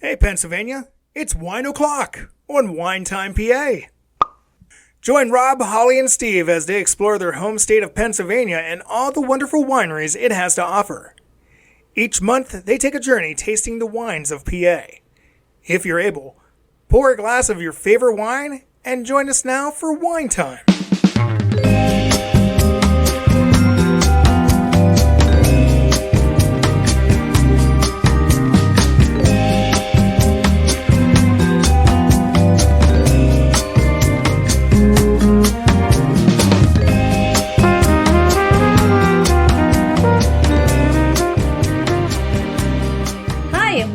Hey, Pennsylvania, it's Wine O'Clock on Wine Time, PA. Join Rob, Holly, and Steve as they explore their home state of Pennsylvania and all the wonderful wineries it has to offer. Each month, they take a journey tasting the wines of PA. If you're able, pour a glass of your favorite wine and join us now for Wine Time.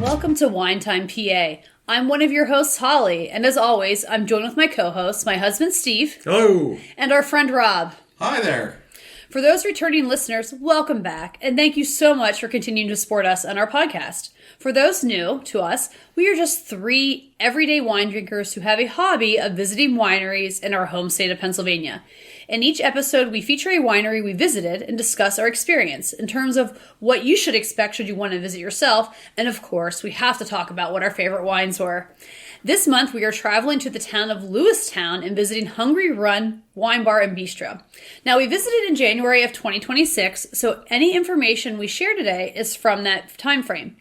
Welcome to Wine Time, PA. I'm one of your hosts, Holly, and as always, I'm joined with my co-host, my husband, Steve. Hello. And our friend, Rob. Hi there. For those returning listeners, welcome back, and thank you so much for continuing to support us on our podcast. For those new to us, we are just three everyday wine drinkers who have a hobby of visiting wineries in our home state of Pennsylvania. In each episode, we feature a winery we visited and discuss our experience in terms of what you should expect should you want to visit yourself. And of course, we have to talk about what our favorite wines were. This month, we are traveling to the town of Lewistown and visiting Hungry Run Wine Bar and Bistro. Now, we visited in January of 2026, so any information we share today is from that time frame.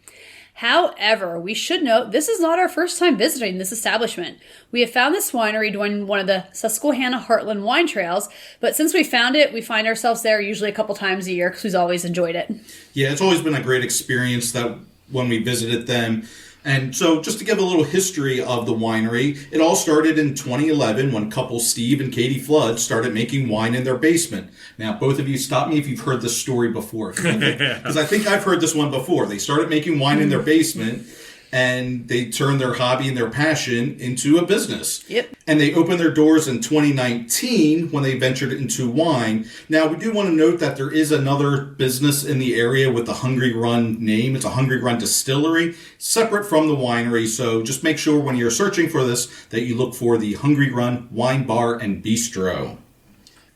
However, we should note this is not our first time visiting this establishment. We have found this winery doing one of the Susquehanna Heartland wine trails, but since we found it, we find ourselves there usually a couple times a year because we've always enjoyed it. Yeah, it's always been a great experience that when we visited them. And so just to give a little history of the winery, it all started in 2011 when couple Steve and Katie Flood started making wine in their basement. Now, both of you stop me if you've heard this story before, because I think I've heard this one before. They started making wine in their basement, and they turned their hobby and their passion into a business. Yep. And they opened their doors in 2019 when they ventured into wine. Now, we do want to note that there is another business in the area with the Hungry Run name. It's a Hungry Run distillery, separate from the winery. So just make sure when you're searching for this that you look for the Hungry Run Wine Bar and Bistro.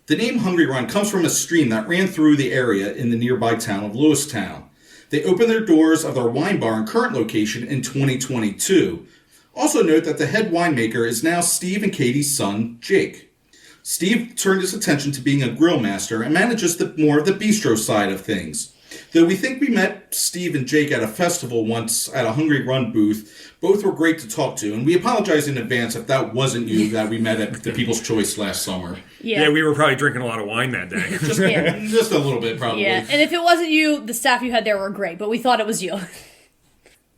The name Hungry Run comes from a stream that ran through the area in the nearby town of Lewistown. They opened their doors of their wine bar and current location in 2022. Also note that the head winemaker is now Steve and Katie's son, Jake. Steve turned his attention to being a grill master and manages more of the bistro side of things. Though we think we met Steve and Jake at a festival once at a Hungry Run booth, both were great to talk to, and we apologize in advance if that wasn't you that we met at the People's Choice last summer. Yeah, we were probably drinking a lot of wine that day. Just a little bit, probably. Yeah, and if it wasn't you, the staff you had there were great, but we thought it was you.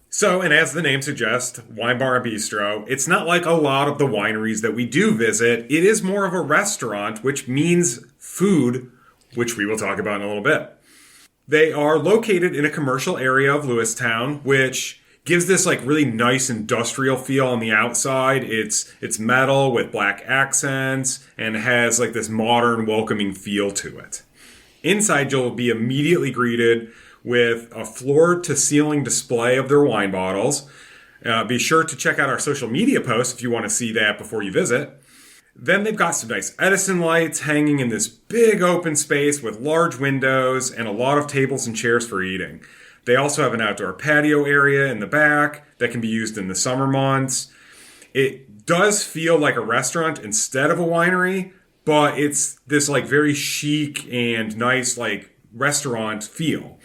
So, and as the name suggests, Wine Bar and Bistro, it's not like a lot of the wineries that we do visit. It is more of a restaurant, which means food, which we will talk about in a little bit. They are located in a commercial area of Lewistown, which gives this like really nice industrial feel on the outside. It's metal with black accents and has like this modern, welcoming feel to it. Inside, you'll be immediately greeted with a floor-to-ceiling display of their wine bottles. Be sure to check out our social media posts if you want to see that before you visit. Then they've got some nice Edison lights hanging in this big open space with large windows and a lot of tables and chairs for eating. They also have an outdoor patio area in the back that can be used in the summer months. It does feel like a restaurant instead of a winery, but it's this like very chic and nice like restaurant feel.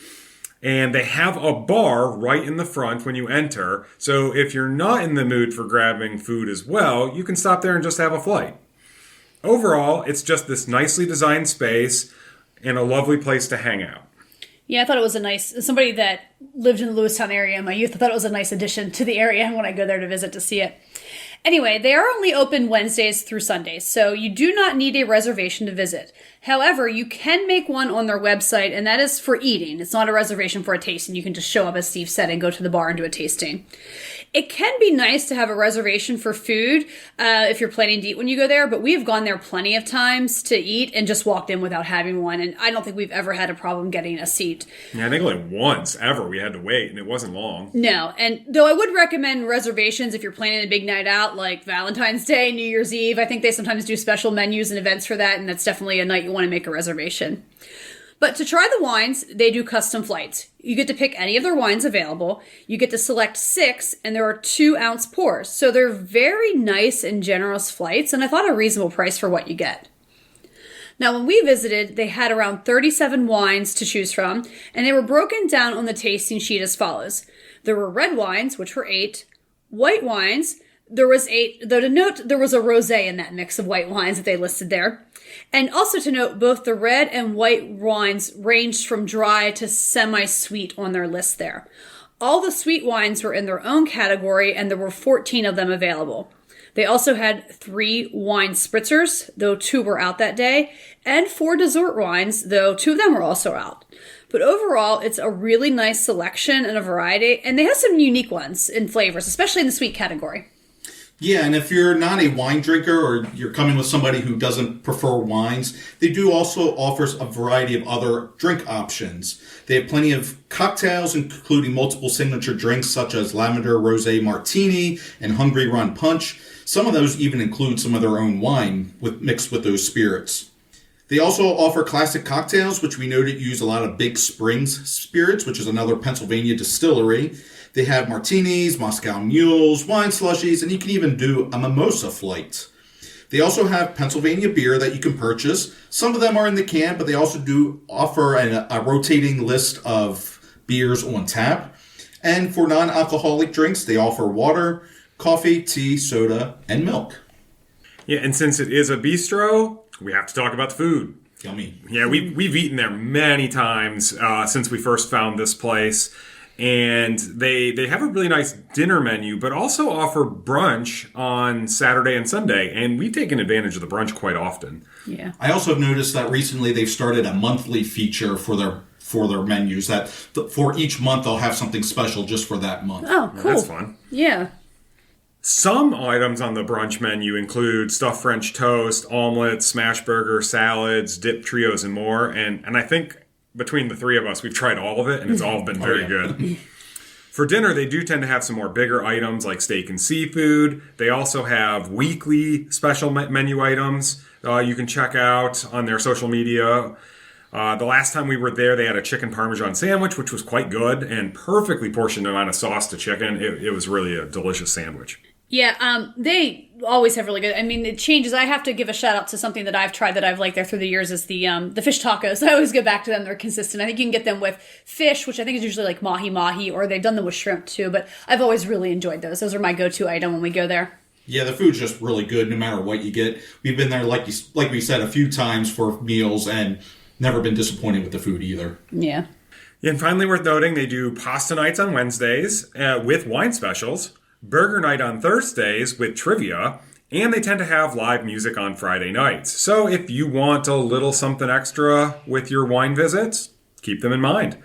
And they have a bar right in the front when you enter. So if you're not in the mood for grabbing food as well, you can stop there and just have a flight. Overall, it's just this nicely designed space and a lovely place to hang out. Yeah, I thought it was a nice, somebody that lived in the Lewistown area in my youth, I thought it was a nice addition to the area when I go there to visit to see it. Anyway, they are only open Wednesdays through Sundays, so you do not need a reservation to visit. However, you can make one on their website, and that is for eating. It's not a reservation for a tasting. You can just show up, as Steve said, and go to the bar and do a tasting. It can be nice to have a reservation for food if you're planning to eat when you go there, but we have gone there plenty of times to eat and just walked in without having one, and I don't think we've ever had a problem getting a seat. Yeah, I think like once ever we had to wait, and it wasn't long. No, and though I would recommend reservations if you're planning a big night out like Valentine's Day, New Year's Eve. I think they sometimes do special menus and events for that, and that's definitely a night you want to make a reservation. But to try the wines, they do custom flights. You get to pick any of their wines available. You get to select 6, and there are 2-ounce pours. So they're very nice and generous flights, and I thought a reasonable price for what you get. Now, when we visited, they had around 37 wines to choose from, and they were broken down on the tasting sheet as follows. There were red wines, which were 8, white wines, there was 8, though to note there was a rosé in that mix of white wines that they listed there. And also to note, both the red and white wines ranged from dry to semi-sweet on their list there. All the sweet wines were in their own category, and there were 14 of them available. They also had 3 wine spritzers, though 2 were out that day, and 4 dessert wines, though 2 of them were also out. But overall, it's a really nice selection and a variety, and they have some unique ones in flavors, especially in the sweet category. Yeah, and if you're not a wine drinker or you're coming with somebody who doesn't prefer wines, they do also offer a variety of other drink options. They have plenty of cocktails, including multiple signature drinks such as Lavender Rosé Martini and Hungry Run Punch. Some of those even include some of their own wine mixed with those spirits. They also offer classic cocktails, which we noted use a lot of Big Springs spirits, which is another Pennsylvania distillery. They have martinis, Moscow mules, wine slushies, and you can even do a mimosa flight. They also have Pennsylvania beer that you can purchase. Some of them are in the can, but they also do offer a rotating list of beers on tap. And for non-alcoholic drinks, they offer water, coffee, tea, soda, and milk. Yeah, and since it is a bistro, we have to talk about the food. Yummy. Yeah, we've eaten there many times since we first found this place. And they have a really nice dinner menu, but also offer brunch on Saturday and Sunday. And we've taken advantage of the brunch quite often. Yeah. I also have noticed that recently they've started a monthly feature for their menus. That for each month they'll have something special just for that month. Oh, cool. That's fun. Yeah. Some items on the brunch menu include stuffed French toast, omelets, smash burger, salads, dip trios, and more. And I think between the 3 of us, we've tried all of it, and it's all been very good. For dinner, they do tend to have some more bigger items like steak and seafood. They also have weekly special menu items you can check out on their social media. The last time we were there, they had a chicken parmesan sandwich, which was quite good, and perfectly portioned amount of sauce to chicken. It was really a delicious sandwich. Yeah, they always have really good. I mean, it changes. I have to give a shout out to something that I've tried that I've liked there through the years is the fish tacos. I always go back to them. They're consistent. I think you can get them with fish, which I think is usually like mahi, or they've done them with shrimp too. But I've always really enjoyed those. Those are my go-to item when we go there. Yeah, the food's just really good no matter what you get. We've been there, like we said, a few times for meals and never been disappointed with the food either. Yeah. And finally, worth noting, they do pasta nights on Wednesdays with wine specials, burger night on Thursdays with trivia, and they tend to have live music on Friday nights. So if you want a little something extra with your wine visits, keep them in mind.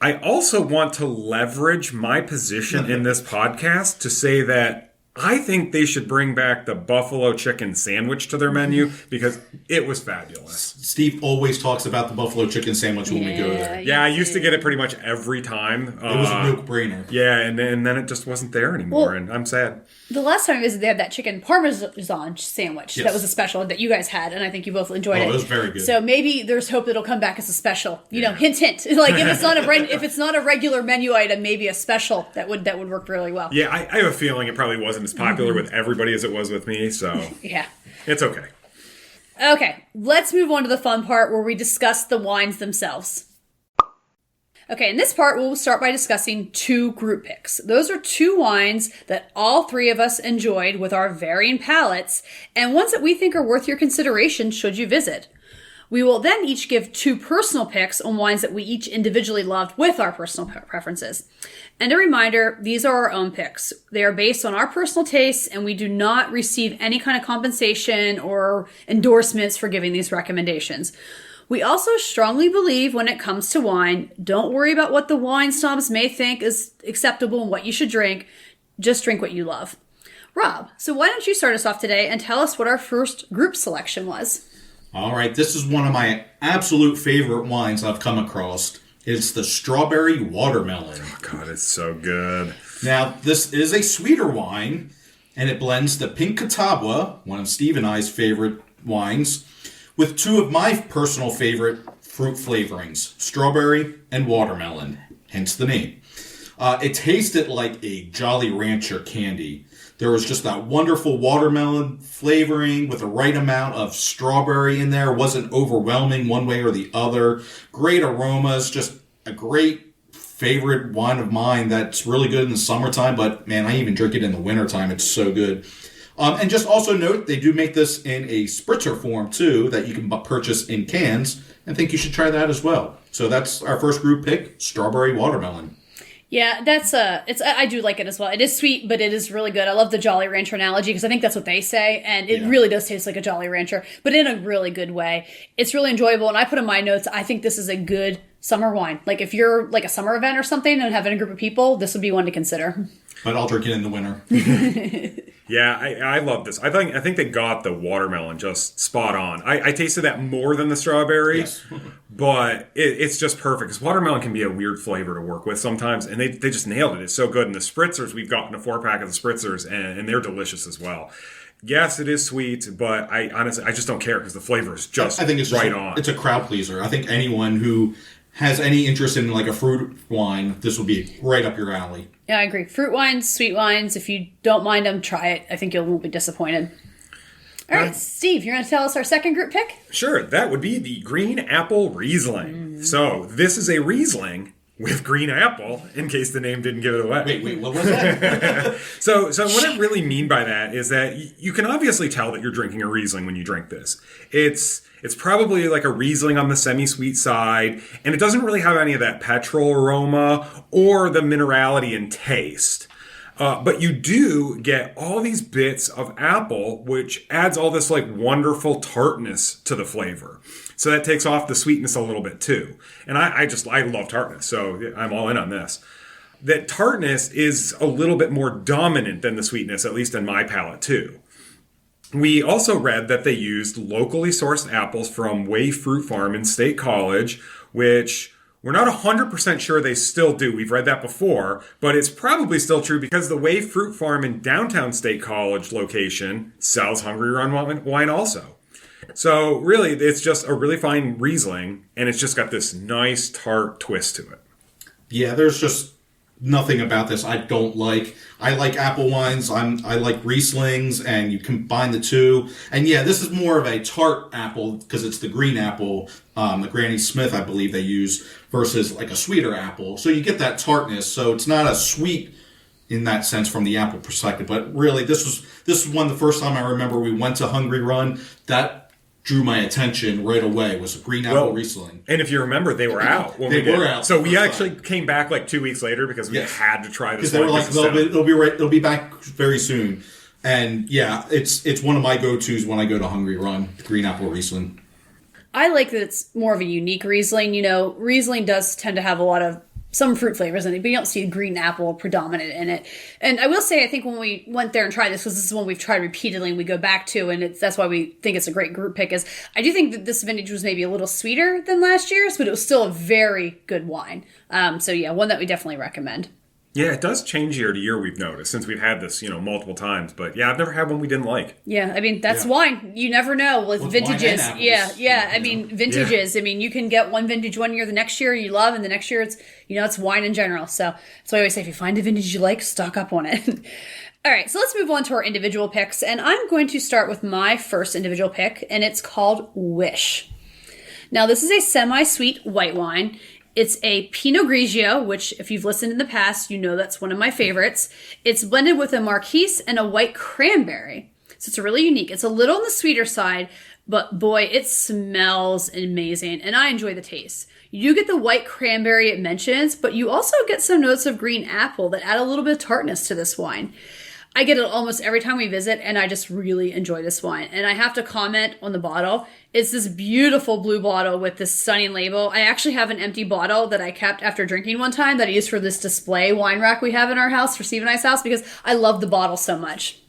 I also want to leverage my position in this podcast to say that I think they should bring back the buffalo chicken sandwich to their menu because it was fabulous. Steve always talks about the buffalo chicken sandwich when we go there. Yeah, I used to get it pretty much every time. It was a no-brainer. Yeah, and then it just wasn't there anymore, and I'm sad. The last time I visited, they had that chicken parmesan sandwich that was a special that you guys had, and I think you both enjoyed it. Oh, it was very good. So maybe there's hope that it'll come back as a special. You know, hint, hint. Like if it's not a regular menu item, maybe a special that would work really well. Yeah, I have a feeling it probably wasn't as popular with everybody as it was with me, so yeah, it's okay. Okay, let's move on to the fun part where we discuss the wines themselves. Okay, in this part, we'll start by discussing 2 group picks. Those are 2 wines that all 3 of us enjoyed with our varying palates, and ones that we think are worth your consideration should you visit. We will then each give 2 personal picks on wines that we each individually loved with our personal preferences. And a reminder, these are our own picks. They are based on our personal tastes, and we do not receive any kind of compensation or endorsements for giving these recommendations. We also strongly believe when it comes to wine, don't worry about what the wine snobs may think is acceptable and what you should drink. Just drink what you love. Rob, so why don't you start us off today and tell us what our first group selection was? All right, this is one of my absolute favorite wines I've come across. It's the strawberry watermelon. Oh, God, it's so good. Now, this is a sweeter wine, and it blends the Pink Catawba, one of Steve and I's favorite wines, with 2 of my personal favorite fruit flavorings, strawberry and watermelon, hence the name. It tasted like a Jolly Rancher candy. There was just that wonderful watermelon flavoring with the right amount of strawberry in there. It wasn't overwhelming one way or the other. Great aromas, just a great favorite wine of mine that's really good in the summertime, but man, I even drink it in the wintertime. It's so good. And just also note, they do make this in a spritzer form too that you can purchase in cans. I think you should try that as well. So that's our first group pick, strawberry watermelon. Yeah, I do like it as well. It is sweet, but it is really good. I love the Jolly Rancher analogy because I think that's what they say, and it really does taste like a Jolly Rancher, but in a really good way. It's really enjoyable, and I put in my notes, I think this is a good summer wine. Like if you're like a summer event or something and having a group of people, this would be one to consider. But I'll drink it in the winter. Yeah, I love this. I think they got the watermelon just spot on. I tasted that more than the strawberry, yes. But it's just perfect. Because watermelon can be a weird flavor to work with sometimes, and they just nailed it. It's so good. And the spritzers, we've gotten a 4-pack of the spritzers, and they're delicious as well. Yes, it is sweet, but I honestly just don't care because the flavor is just I think it's right just on. It's a crowd pleaser. I think anyone who has any interest in like a fruit wine, this will be right up your alley. Yeah, I agree. Fruit wines, sweet wines, if you don't mind them, try it. I think you won't be disappointed. All right, Steve, you're going to tell us our second group pick? Sure, that would be the Green Apple Riesling. So this is a Riesling with green apple, in case the name didn't give it away. Wait, what was that? So what I really mean by that is that you can obviously tell that you're drinking a Riesling when you drink this. It's probably like a Riesling on the semi-sweet side, and it doesn't really have any of that petrol aroma or the minerality and taste. But you do get all these bits of apple, which adds all this like wonderful tartness to the flavor. So that takes off the sweetness a little bit too. And I love tartness, so I'm all in on this. That tartness is a little bit more dominant than the sweetness, at least in my palate too. We also read that they used locally sourced apples from Way Fruit Farm in State College, which we're not 100% sure they still do. We've read that before, but it's probably still true because the Way Fruit Farm in downtown State College location sells Hungry Run wine also. So really, it's just a really fine Riesling, and it's just got this nice tart twist to it. Yeah, there's just nothing about this I don't like. I like apple wines. I like Rieslings, and you combine the two. And yeah, this is more of a tart apple because it's the green apple, the Granny Smith, I believe they use, versus like a sweeter apple. So you get that tartness. So it's not as sweet in that sense from the apple perspective. But really, this was one the first time I remember we went to Hungry Run that drew my attention right away was a green apple Riesling. And if you remember, they were out when they were out. So we actually came back like 2 weeks later because we had to try this. Because they were like, they'll be back very soon. And yeah, it's one of my go-tos when I go to Hungry Run, the green apple Riesling. I like that it's more of a unique Riesling. You know, Riesling does tend to have a lot of some fruit flavors in it, but you don't see green apple predominant in it. And I will say, I think when we went there and tried this, because this is one we've tried repeatedly and we go back to, and that's why we think it's a great group pick, is I do think that this vintage was maybe a little sweeter than last year's, but it was still a very good wine. So yeah, one that we definitely recommend. Yeah, it does change year to year, we've noticed, since we've had this, multiple times. But yeah, I've never had one we didn't like. Yeah, I mean, that's wine. You never know with vintages. Yeah. I mean, vintages. Yeah. I mean, you can get one vintage one year, the next year you love, and the next year it's wine in general. So that's why I always say, if you find a vintage you like, stock up on it. All right, so let's move on to our individual picks. And I'm going to start with my first individual pick, and it's called Wish. Now, this is a semi-sweet white wine. It's a Pinot Grigio, which if you've listened in the past, you know that's one of my favorites. It's blended with a Marquise and a white cranberry. So it's really unique. It's a little on the sweeter side, but boy, it smells amazing. And I enjoy the taste. You do get the white cranberry it mentions, but you also get some notes of green apple that add a little bit of tartness to this wine. I get it almost every time we visit, and I just really enjoy this wine. And I have to comment on the bottle. It's this beautiful blue bottle with this stunning label. I actually have an empty bottle that I kept after drinking one time that I used for this display wine rack we have in our house, for Steve and I's house, because I love the bottle so much.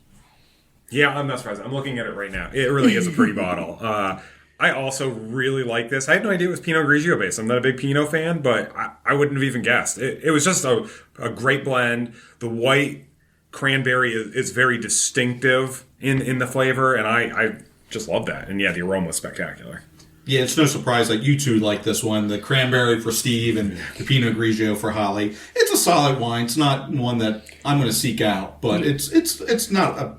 Yeah, I'm not surprised. I'm looking at it right now. It really is a pretty bottle. I also really like this. I had no idea it was Pinot Grigio based. I'm not a big Pinot fan, but I wouldn't have even guessed. It was just a great blend. The white cranberry is very distinctive in the flavor, and I just love that. And yeah, the aroma is spectacular. Yeah, it's no surprise that you two like this one. The cranberry for Steve and the Pinot Grigio for Holly. It's a solid wine. It's not one that I'm going to seek out, but it's not a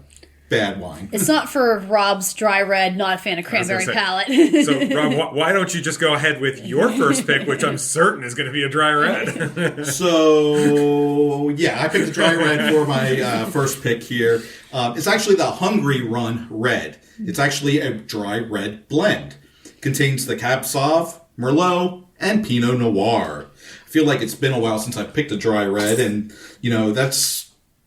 bad wine. It's not for Rob's dry red, not a fan of cranberry palate. So, Rob, why don't you just go ahead with your first pick, which I'm certain is going to be a dry red? So, yeah, I picked a dry red for my first pick here. It's actually the Hungry Run Red. It's actually a dry red blend. Contains the Cab Sauv, Merlot, and Pinot Noir. I feel like it's been a while since I picked a dry red, and,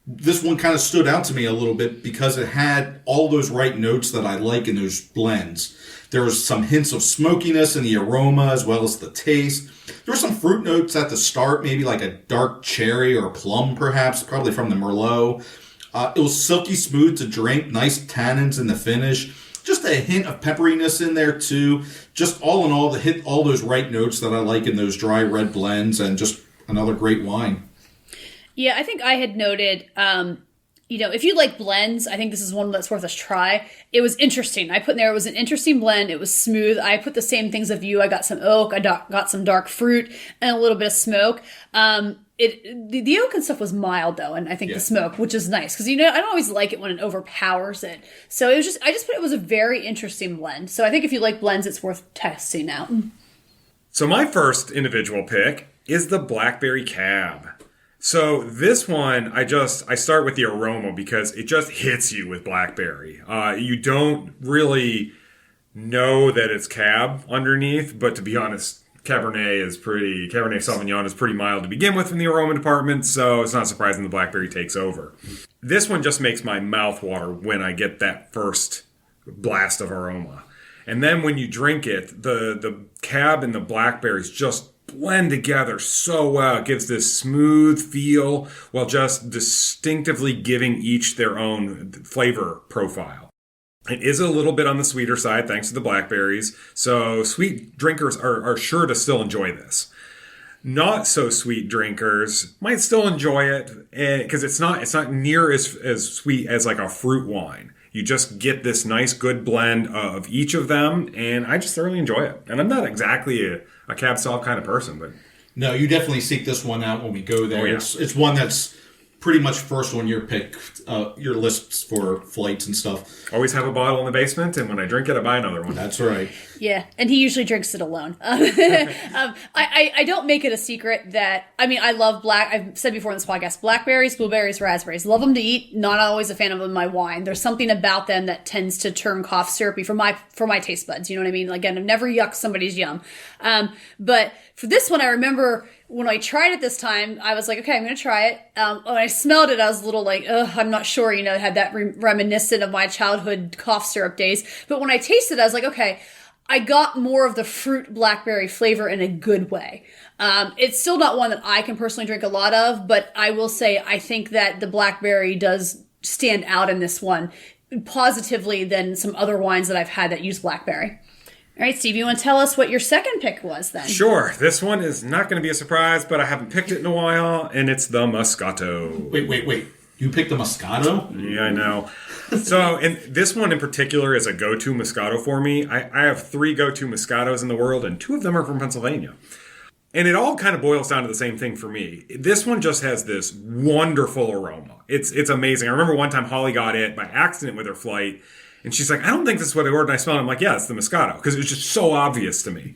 this one kind of stood out to me a little bit because it had all those right notes that I like in those blends. There was some hints of smokiness in the aroma as well as the taste. There were some fruit notes at the start, maybe like a dark cherry or plum perhaps, probably from the Merlot. It was silky smooth to drink, nice tannins in the finish. Just a hint of pepperiness in there too. Just all in all, to hit all those right notes that I like in those dry red blends, and just another great wine. Yeah, I think I had noted, if you like blends, I think this is one that's worth a try. It was interesting. I put in there, it was an interesting blend. It was smooth. I put the same things of you. I got some oak. I got some dark fruit and a little bit of smoke. The oak and stuff was mild though, and I think the smoke, which is nice because I don't always like it when it overpowers it. So I just put it was a very interesting blend. So I think if you like blends, it's worth testing out. So my first individual pick is the Blackberry Cab. So this one, I start with the aroma because it just hits you with blackberry. You don't really know that it's Cab underneath, but to be honest, Cabernet Sauvignon is pretty mild to begin with in the aroma department, so it's not surprising the blackberry takes over. This one just makes my mouth water when I get that first blast of aroma. And then when you drink it, the Cab and the blackberries just blend together so well. It gives this smooth feel while just distinctively giving each their own flavor profile. It is a little bit on the sweeter side thanks to the blackberries, so sweet drinkers are sure to still enjoy this. Not so sweet drinkers might still enjoy it because it's not near as sweet as like a fruit wine. You just get this nice good blend of each of them, and I just thoroughly enjoy it. And I'm not exactly a Cab Sauv kind of person, but no, you definitely seek this one out when we go there. Oh, yeah. It's one that's pretty much first on your your lists for flights and stuff. Always have a bottle in the basement, and when I drink it, I buy another one. That's right. Yeah, and he usually drinks it alone. I don't make it a secret that, I love I've said before in this podcast, blackberries, blueberries, raspberries. Love them to eat, not always a fan of them in my wine. There's something about them that tends to turn cough syrupy for my taste buds, you know what I mean? Again, I've never yucked somebody's yum. But for this one, I remember when I tried it this time, I was like, okay, I'm going to try it. When I smelled it, I was a little like, I'm not sure, it had that reminiscent of my childhood cough syrup days. But when I tasted it, I was like, okay, I got more of the fruit blackberry flavor in a good way. It's still not one that I can personally drink a lot of, but I will say I think that the blackberry does stand out in this one positively than some other wines that I've had that use blackberry. All right, Steve, you want to tell us what your second pick was then? Sure. This one is not going to be a surprise, but I haven't picked it in a while, and it's the Moscato. Wait. You picked the Moscato? Yeah, I know. So, and this one in particular is a go-to Moscato for me. I have 3 go-to Moscatos in the world, and 2 of them are from Pennsylvania. And it all kind of boils down to the same thing for me. This one just has this wonderful aroma. It's amazing. I remember one time Holly got it by accident with her flight, and she's like, I don't think this is what I ordered. And I smelled it. I'm like, yeah, it's the Moscato, because it was just so obvious to me.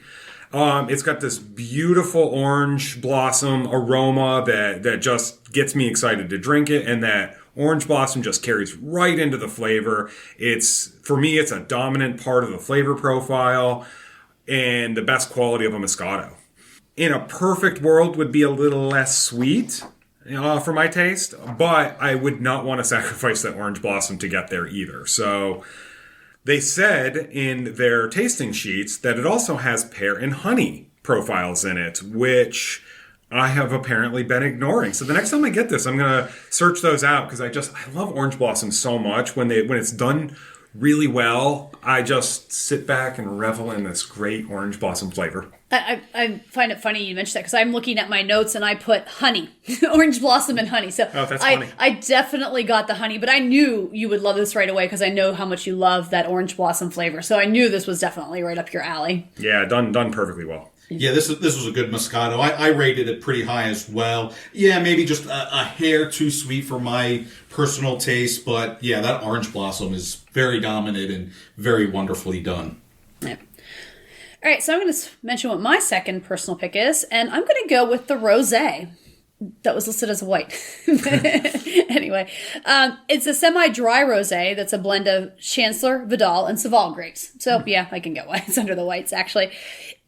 It's got this beautiful orange blossom aroma that just gets me excited to drink it, and that orange blossom just carries right into the flavor. For me, it's a dominant part of the flavor profile and the best quality of a Moscato. In a perfect world would be a little less sweet for my taste, but I would not want to sacrifice that orange blossom to get there either. So they said in their tasting sheets that it also has pear and honey profiles in it, which I have apparently been ignoring. So the next time I get this, I'm going to search those out because I love orange blossom so much. When it's done really well, I just sit back and revel in this great orange blossom flavor. I find it funny you mentioned that because I'm looking at my notes and I put honey, orange blossom and honey. So that's funny. I definitely got the honey, but I knew you would love this right away because I know how much you love that orange blossom flavor. So I knew this was definitely right up your alley. Yeah, done perfectly well. Yeah, this was a good Moscato. I rated it pretty high as well. Yeah, maybe just a hair too sweet for my personal taste, but yeah, that orange blossom is very dominant and very wonderfully done. Yeah. All right, so I'm going to mention what my second personal pick is, and I'm going to go with the rosé that was listed as white. Anyway, it's a semi-dry rosé that's a blend of Chancellor, Vidal, and Saval grapes. So yeah, I can get why it's under the whites, actually.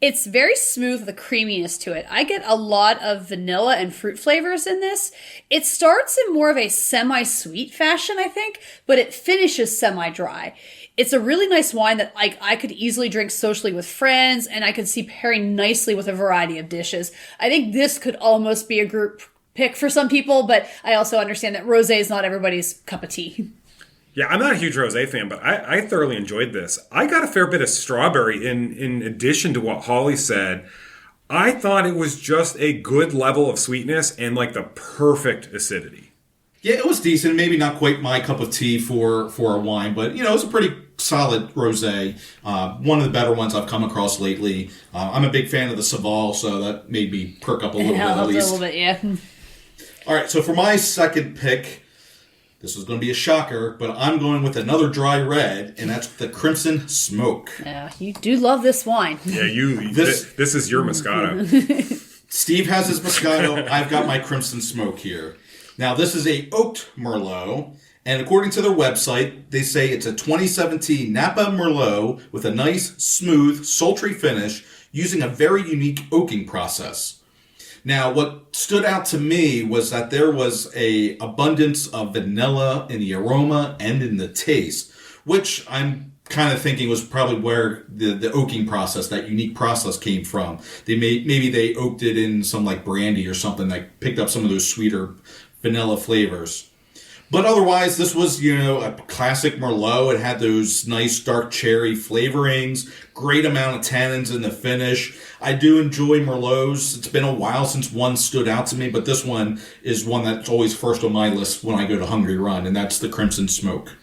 It's very smooth with a creaminess to it. I get a lot of vanilla and fruit flavors in this. It starts in more of a semi-sweet fashion, I think, but it finishes semi-dry. It's a really nice wine that I could easily drink socially with friends, and I could see pairing nicely with a variety of dishes. I think this could almost be a group pick for some people, but I also understand that rosé is not everybody's cup of tea. Yeah, I'm not a huge rosé fan, but I thoroughly enjoyed this. I got a fair bit of strawberry in addition to what Holly said. I thought it was just a good level of sweetness and like the perfect acidity. Yeah, it was decent. Maybe not quite my cup of tea for a wine, but it was a pretty solid rosé. One of the better ones I've come across lately. I'm a big fan of the Saval, so that made me perk up a little bit at least. A little bit, yeah. All right, so for my second pick, this is going to be a shocker, but I'm going with another dry red, and that's the Crimson Smoke. Yeah, you do love this wine. Yeah, this is your Moscato. Steve has his Moscato. I've got my Crimson Smoke here. Now, this is a oaked Merlot, and according to their website, they say it's a 2017 Napa Merlot with a nice, smooth, sultry finish using a very unique oaking process. Now, what stood out to me was that there was a abundance of vanilla in the aroma and in the taste, which I'm kind of thinking was probably where the oaking process, that unique process, came from. Maybe they oaked it in some like brandy or something that picked up some of those sweeter vanilla flavors. But otherwise, this was, a classic Merlot. It had those nice dark cherry flavorings, great amount of tannins in the finish. I do enjoy Merlots. It's been a while since one stood out to me, but this one is one that's always first on my list when I go to Hungry Run, and that's the Crimson Smoke.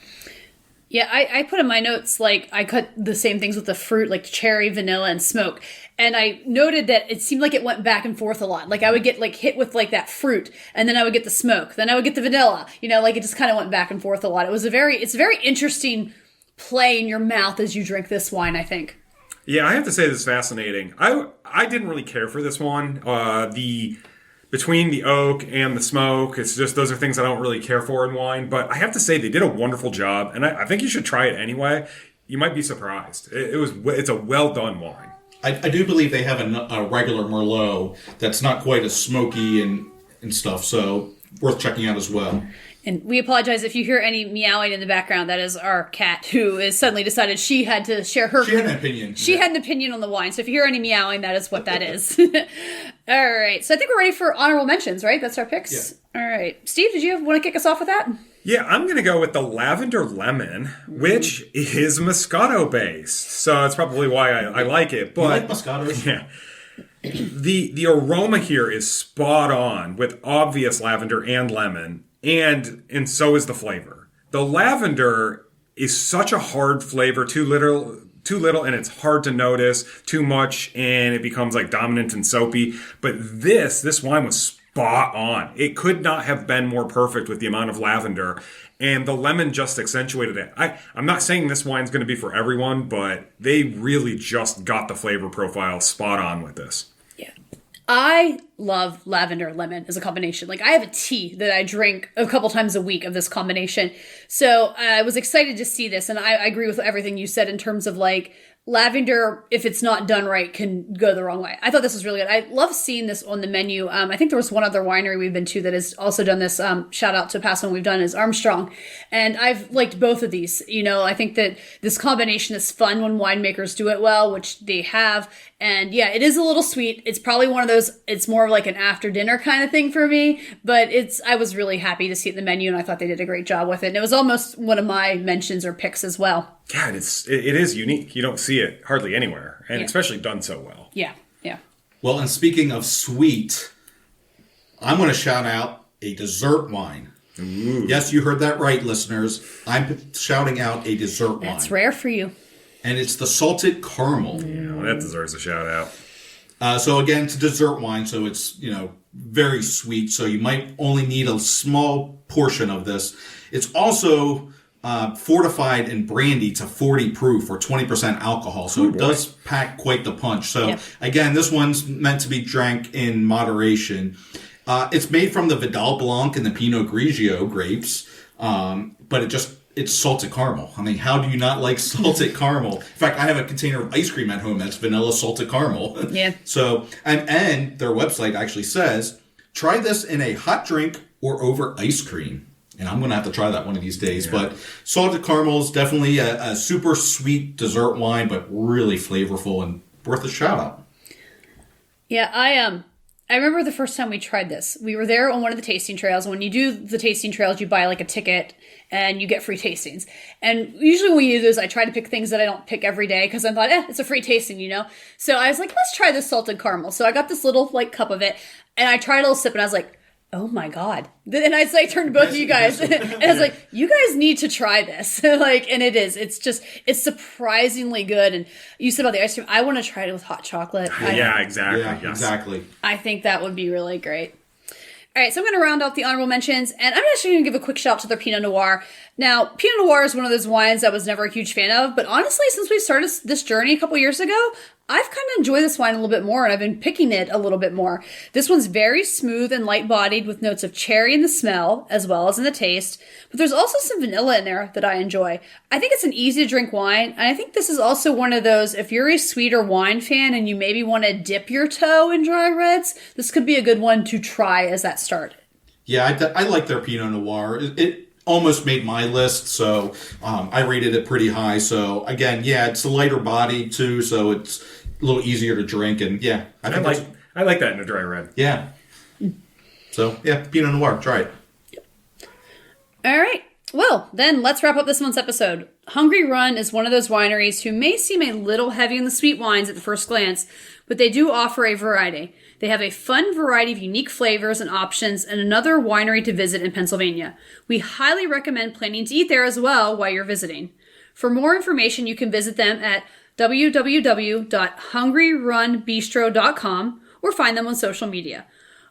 Yeah, I put in my notes, I cut the same things with the fruit, like cherry, vanilla, and smoke. And I noted that it seemed like it went back and forth a lot. Like, I would get, hit with, that fruit, and then I would get the smoke. Then I would get the vanilla. It just kind of went back and forth a lot. It's a very interesting play in your mouth as you drink this wine, I think. Yeah, I have to say this is fascinating. I didn't really care for this one. Between the oak and the smoke, it's just those are things I don't really care for in wine. But I have to say they did a wonderful job, and I think you should try it anyway. You might be surprised. It's a well done wine. I do believe they have a regular Merlot that's not quite as smoky and stuff, so worth checking out as well. And we apologize if you hear any meowing in the background. That is our cat who has suddenly decided she had to share her... She had an opinion. She had an opinion on the wine. So if you hear any meowing, that is what that is. All right. So I think we're ready for honorable mentions, right? That's our picks? Yeah. All right. Steve, did you want to kick us off with that? Yeah, I'm going to go with the Lavender Lemon, which is Moscato based. So that's probably why I like it. But, you like Moscatos? Yeah. The aroma here is spot on with obvious lavender and lemon. And so is the flavor. The lavender is such a hard flavor, too little, and it's hard to notice. Too much, and it becomes dominant and soapy. But this wine was spot on. It could not have been more perfect with the amount of lavender, and the lemon just accentuated it. I'm not saying this wine's going to be for everyone, but they really just got the flavor profile spot on with this. Yeah. I love lavender lemon as a combination. I have a tea that I drink a couple times a week of this combination. So I was excited to see this. And I agree with everything you said in terms of lavender, if it's not done right, can go the wrong way. I thought this was really good. I love seeing this on the menu. I think there was one other winery we've been to that has also done this. Shout out to past one we've done is Armstrong. And I've liked both of these. I think that this combination is fun when winemakers do it well, which they have. And yeah, it is a little sweet. It's probably one of those, it's more of an after dinner kind of thing for me, but I was really happy to see it in the menu, and I thought they did a great job with it. And it was almost one of my mentions or picks as well. Yeah, it is unique. You don't see it hardly anywhere, and especially done so well. Yeah, yeah. Well, and speaking of sweet, I'm going to shout out a dessert wine. Ooh. Yes, you heard that right, listeners. I'm shouting out a dessert wine. That's rare for you. And it's the salted caramel. Yeah, well, that deserves a shout out. So again, it's a dessert wine, so it's, very sweet. So you might only need a small portion of this. It's also fortified in brandy to 40 proof or 20% alcohol. So it does pack quite the punch. So again, this one's meant to be drank in moderation. It's made from the Vidal Blanc and the Pinot Grigio grapes, but it's salted caramel. I mean, how do you not like salted caramel? In fact, I have a container of ice cream at home that's vanilla salted caramel. Yeah. So, and their website actually says, try this in a hot drink or over ice cream. And I'm going to have to try that one of these days. Yeah. But salted caramel is definitely a super sweet dessert wine, but really flavorful and worth a shout out. Yeah, I remember the first time we tried this. We were there on one of the tasting trails. When you do the tasting trails, you buy like a ticket and you get free tastings. And usually when we do those, I try to pick things that I don't pick every day because I thought, it's a free tasting, So I was like, let's try this salted caramel. So I got this little cup of it and I tried a little sip and I was like, oh my God. And I turned to both of you guys and I was like, you guys need to try this. And it is. It's surprisingly good. And you said about the ice cream, I want to try it with hot chocolate. Yeah, exactly. Yeah, yes. exactly. I think that would be really great. All right, so I'm going to round out the honorable mentions, and I'm actually going to give a quick shout out to their Pinot Noir. Now, Pinot Noir is one of those wines I was never a huge fan of, but honestly, since we started this journey a couple years ago, I've kind of enjoyed this wine a little bit more, and I've been picking it a little bit more. This one's very smooth and light-bodied with notes of cherry in the smell, as well as in the taste, but there's also some vanilla in there that I enjoy. I think it's an easy-to-drink wine, and I think this is also one of those, if you're a sweeter wine fan and you maybe want to dip your toe in dry reds, this could be a good one to try as that start. Yeah, I like their Pinot Noir. It almost made my list, so I rated it pretty high. So again, it's a lighter body too, so it's a little easier to drink, and I like that in a dry red. Yeah. So Pinot Noir, try it. All right. Well, then let's wrap up this month's episode. Hungry Run is one of those wineries who may seem a little heavy on the sweet wines at the first glance, but they do offer a variety. They have a fun variety of unique flavors and options and another winery to visit in Pennsylvania. We highly recommend planning to eat there as well while you're visiting. For more information, you can visit them at www.hungryrunbistro.com or find them on social media.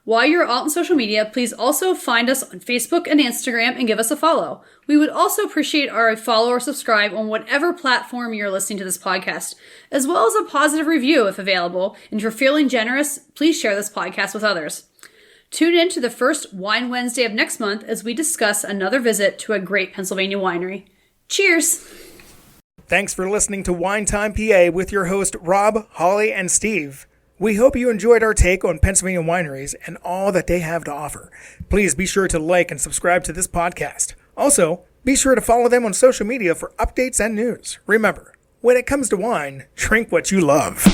While you're out on social media, please also find us on Facebook and Instagram and give us a follow. We would also appreciate our follow or subscribe on whatever platform you're listening to this podcast, as well as a positive review if available. And if you're feeling generous, please share this podcast with others. Tune in to the first Wine Wednesday of next month as we discuss another visit to a great Pennsylvania winery. Cheers! Thanks for listening to Wine Time PA with your host Rob, Holly, and Steve. We hope you enjoyed our take on Pennsylvania wineries and all that they have to offer. Please be sure to like and subscribe to this podcast. Also, be sure to follow them on social media for updates and news. Remember, when it comes to wine, drink what you love.